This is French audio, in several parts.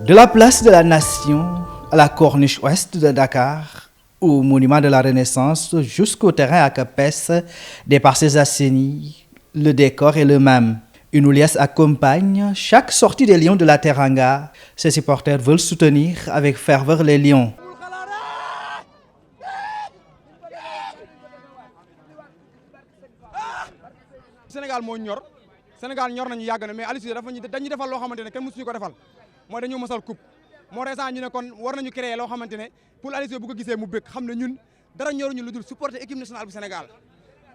De la place de la Nation à la corniche ouest de Dakar, au monument de la Renaissance jusqu'au terrain à Capes, des parcelles assainis, le décor est le même. Une liesse accompagne chaque sortie des Lions de la Teranga. Ses supporters veulent soutenir avec ferveur les Lions. Sénégal moo ñor Sénégal ñor nañu yàgg na mais Aliou Cissé dañu defal loo xamante ne kenn mësuñu ko defal mooy dañoo mosal coupe moo tax ñu ne kon war nañu créer loo xamante ne pour Aliou Cissé bu ko gisee mu bëgg xam ne ñun dara ñoruñu lu dul supporter équipe nationale bu Sénégal.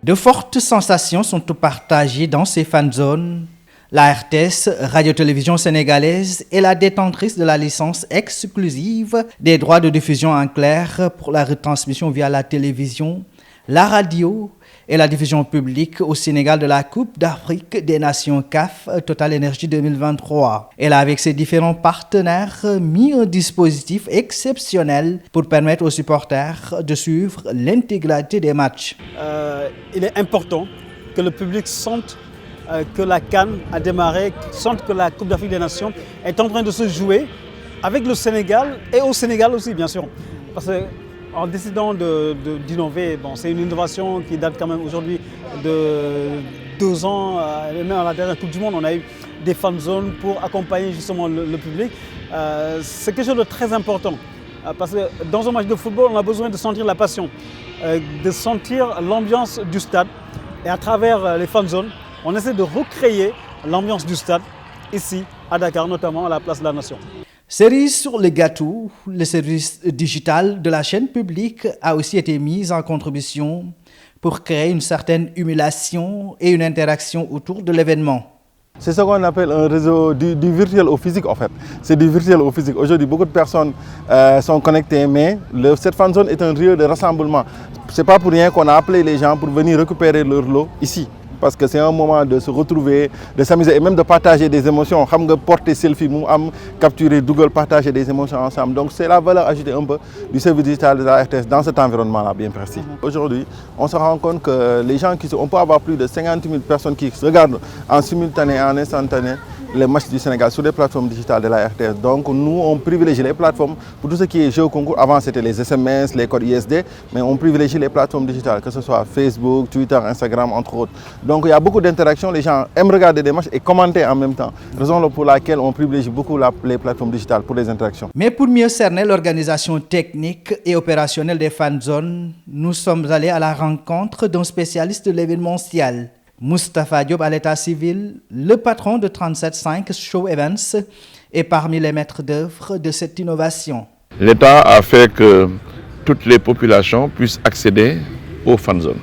De fortes sensations sont partagées dans ces fan zones. La RTS, radio-télévision sénégalaise, est la détentrice de la licence exclusive des droits de diffusion en clair pour la retransmission via la télévision, la radio et la diffusion publique au Sénégal de la Coupe d'Afrique des Nations CAF Total Energy 2023. Elle a, avec ses différents partenaires, mis un dispositif exceptionnel pour permettre aux supporters de suivre l'intégralité des matchs. Il est important que le public sente que la CAN a démarré, sente que la Coupe d'Afrique des Nations est en train de se jouer avec le Sénégal et au Sénégal aussi, bien sûr. Parce que en décidant d'innover, c'est une innovation qui date quand même aujourd'hui de 2 ans. Même à la dernière Coupe du Monde, on a eu des fan zones pour accompagner justement le public. C'est quelque chose de très important. Parce que dans un match de football, on a besoin de sentir la passion, de sentir l'ambiance du stade. Et à travers les fan zones, on essaie de recréer l'ambiance du stade, ici, à Dakar, notamment à la place de la Nation. Cerise sur le gâteau, le service digital de la chaîne publique a aussi été mis en contribution pour créer une certaine émulation et une interaction autour de l'événement. C'est ce qu'on appelle un réseau du virtuel au physique en fait. C'est du virtuel au physique. Aujourd'hui, beaucoup de personnes sont connectées, mais cette fan zone est un lieu de rassemblement. Ce n'est pas pour rien qu'on a appelé les gens pour venir récupérer leur lot ici. Parce que c'est un moment de se retrouver, de s'amuser et même de partager des émotions. Porter selfie, capturer Google, partager des émotions ensemble. Donc c'est la valeur ajoutée un peu du service digital de la RTS dans cet environnement-là bien précis. Aujourd'hui, on se rend compte que les gens on peut avoir plus de 50 000 personnes qui regardent en simultané et en instantané les matchs du Sénégal sur les plateformes digitales de la RTS. Donc nous, on privilégie les plateformes pour tout ce qui est jeux concours. Avant, c'était les SMS, les codes ISD, mais on privilégie les plateformes digitales, que ce soit Facebook, Twitter, Instagram, entre autres. Donc il y a beaucoup d'interactions, les gens aiment regarder des matchs et commenter en même temps. Raison pour laquelle on privilégie beaucoup les plateformes digitales pour les interactions. Mais pour mieux cerner l'organisation technique et opérationnelle des fan zones, nous sommes allés à la rencontre d'un spécialiste de l'événementiel. Moustapha Diop à l'état civil, le patron de 37.5 Show Events, est parmi les maîtres d'œuvre de cette innovation. L'État a fait que toutes les populations puissent accéder aux fan zones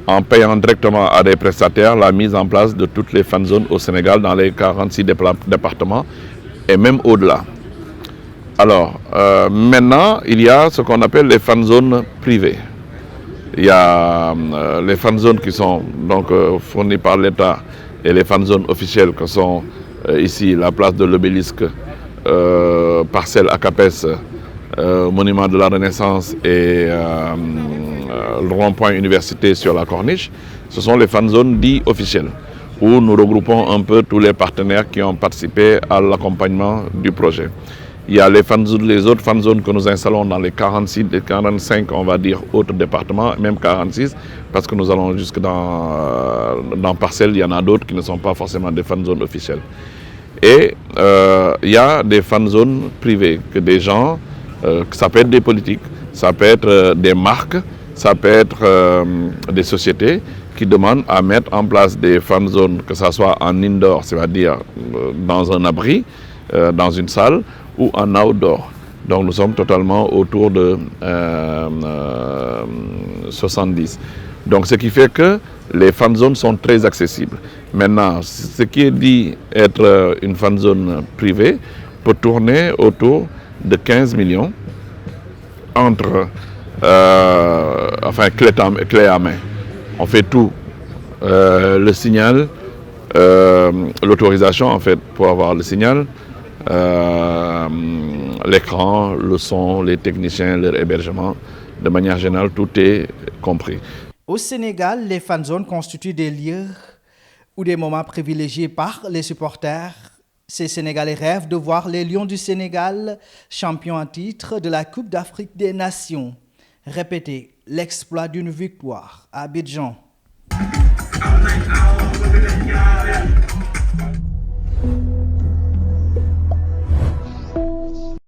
en payant directement à des prestataires la mise en place de toutes les fan zones au Sénégal dans les 46 départements et même au-delà. Alors, maintenant, il y a ce qu'on appelle les fan zones privées. Il y a les fan zones qui sont donc fournies par l'État et les fan zones officielles qui sont ici la place de l'Obélisque, parcelle à Capes, monument de la Renaissance et le rond-point université sur la Corniche. Ce sont les fan zones dits officielles où nous regroupons un peu tous les partenaires qui ont participé à l'accompagnement du projet. Il y a les autres fan zones que nous installons dans les 46, les 45, on va dire, autres départements, même 46, parce que nous allons jusque dans Parcelles, il y en a d'autres qui ne sont pas forcément des fan zones officielles. Et il y a des fan zones privées, que des gens, ça peut être des politiques, ça peut être des marques, ça peut être des sociétés qui demandent à mettre en place des fan zones, que ce soit en indoor, c'est-à-dire dans un abri, dans une salle, ou en outdoor. Donc nous sommes totalement autour de 70. Donc ce qui fait que les fan zones sont très accessibles. Maintenant, ce qui est dit être une fan zone privée peut tourner autour de 15 millions entre clé à main. On fait tout. Le signal, l'autorisation en fait pour avoir le signal, l'écran, le son, les techniciens, leur hébergement, de manière générale, tout est compris. Au Sénégal, les fan zones constituent des lieux ou des moments privilégiés par les supporters Ces Sénégalais rêvent de voir les Lions du Sénégal champions en titre de la Coupe d'Afrique des Nations. Répétez l'exploit d'une victoire à Abidjan.